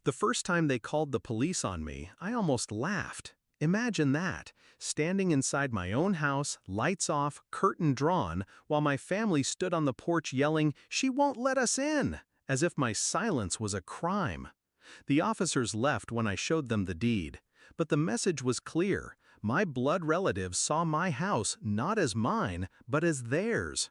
The first time they called the police on me, I almost laughed. Imagine that, standing inside my own house, lights off, curtain drawn, while my family stood on the porch yelling, "She won't let us in!" as if my silence was a crime. The officers left when I showed them the deed. But the message was clear. My blood relatives saw my house not as mine, but as theirs.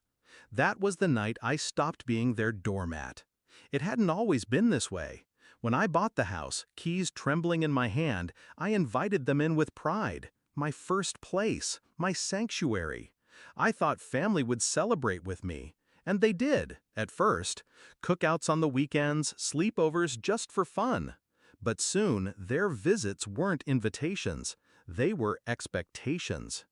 That was the night I stopped being their doormat. It hadn't always been this way. When I bought the house, keys trembling in my hand, I invited them in with pride. My first place, my sanctuary. I thought family would celebrate with me. And they did, at first. Cookouts on the weekends, sleepovers just for fun. But soon, their visits weren't invitations. They were expectations.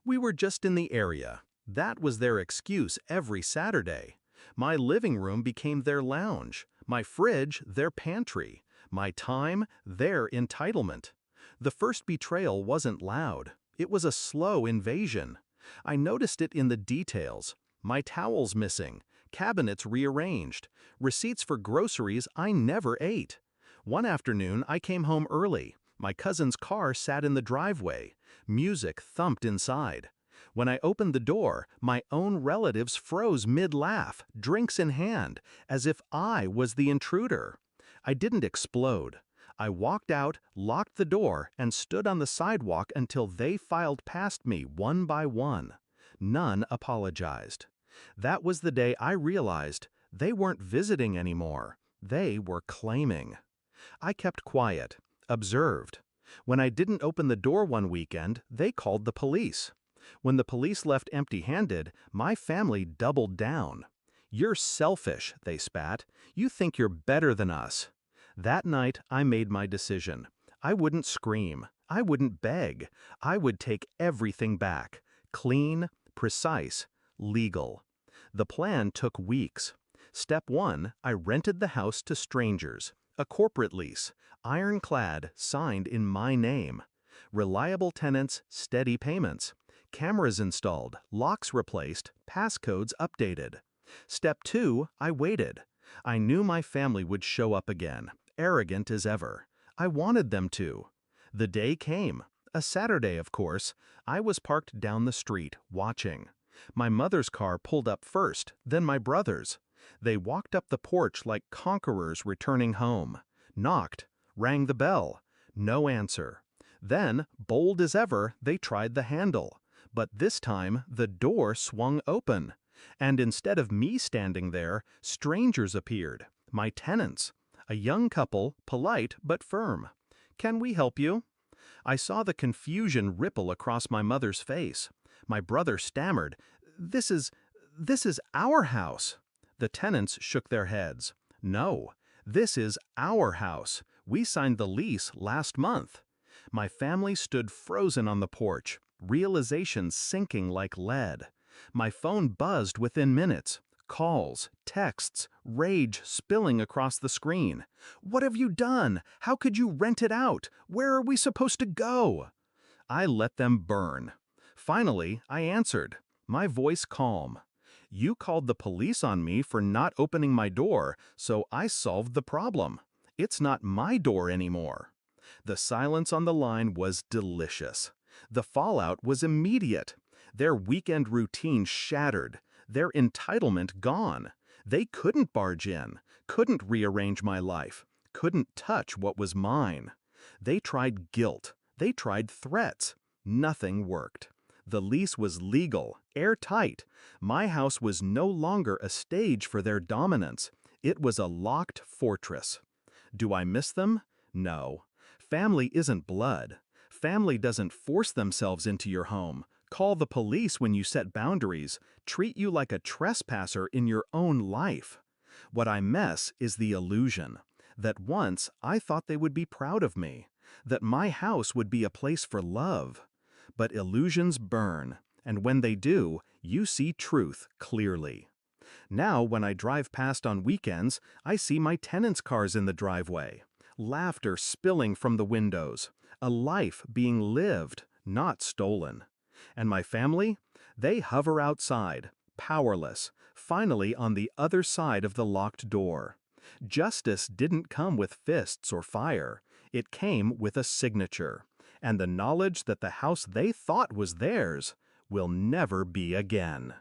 We were just in the area. That was their excuse every Saturday. My living room became their lounge, my fridge their pantry, my time their entitlement. The first betrayal wasn't loud. It was a slow invasion. I noticed it in the details. My towels missing, cabinets rearranged, receipts for groceries I never ate. One afternoon, I came home early. My cousin's car sat in the driveway. Music thumped inside. When I opened the door, my own relatives froze mid-laugh, drinks in hand, as if I was the intruder. I didn't explode. I walked out, locked the door, and stood on the sidewalk until they filed past me one by one. None apologized. That was the day I realized they weren't visiting anymore. They were claiming. I kept quiet, observed. When I didn't open the door one weekend, they called the police. When the police left empty-handed, my family doubled down. "You're selfish," they spat. "You think you're better than us." That night, I made my decision. I wouldn't scream. I wouldn't beg. I would take everything back. Clean, precise, legal. The plan took weeks. Step 1, I rented the house to strangers. A corporate lease, ironclad, signed in my name. Reliable tenants, steady payments. Cameras installed, locks replaced, passcodes updated. Step 2, I waited. I knew my family would show up again, arrogant as ever. I wanted them to. The day came. A Saturday, of course. I was parked down the street, watching. My mother's car pulled up first, then my brother's. They walked up the porch like conquerors returning home. Knocked, rang the bell. No answer. Then, bold as ever, they tried the handle. But this time, the door swung open. And instead of me standing there, strangers appeared. My tenants. A young couple, polite but firm. "Can we help you?" I saw the confusion ripple across my mother's face. My brother stammered, This is our house." The tenants shook their heads. "No, this is our house. We signed the lease last month." My family stood frozen on the porch, realization sinking like lead. My phone buzzed within minutes. Calls, texts, rage spilling across the screen. "What have you done? How could you rent it out? Where are we supposed to go?" I let them burn. Finally, I answered, my voice calm. "You called the police on me for not opening my door, so I solved the problem. It's not my door anymore." The silence on the line was delicious. The fallout was immediate. Their weekend routine shattered, their entitlement gone. They couldn't barge in, couldn't rearrange my life, couldn't touch what was mine. They tried guilt, they tried threats. Nothing worked. The lease was legal, airtight. My house was no longer a stage for their dominance. It was a locked fortress. Do I miss them? No. Family isn't blood. Family doesn't force themselves into your home, call the police when you set boundaries, treat you like a trespasser in your own life. What I miss is the illusion that once I thought they would be proud of me, that my house would be a place for love. But illusions burn, and when they do, you see truth clearly. Now, when I drive past on weekends, I see my tenants' cars in the driveway. Laughter spilling from the windows. A life being lived, not stolen. And my family? They hover outside, powerless, finally on the other side of the locked door. Justice didn't come with fists or fire. It came with a signature, and the knowledge that the house they thought was theirs will never be again.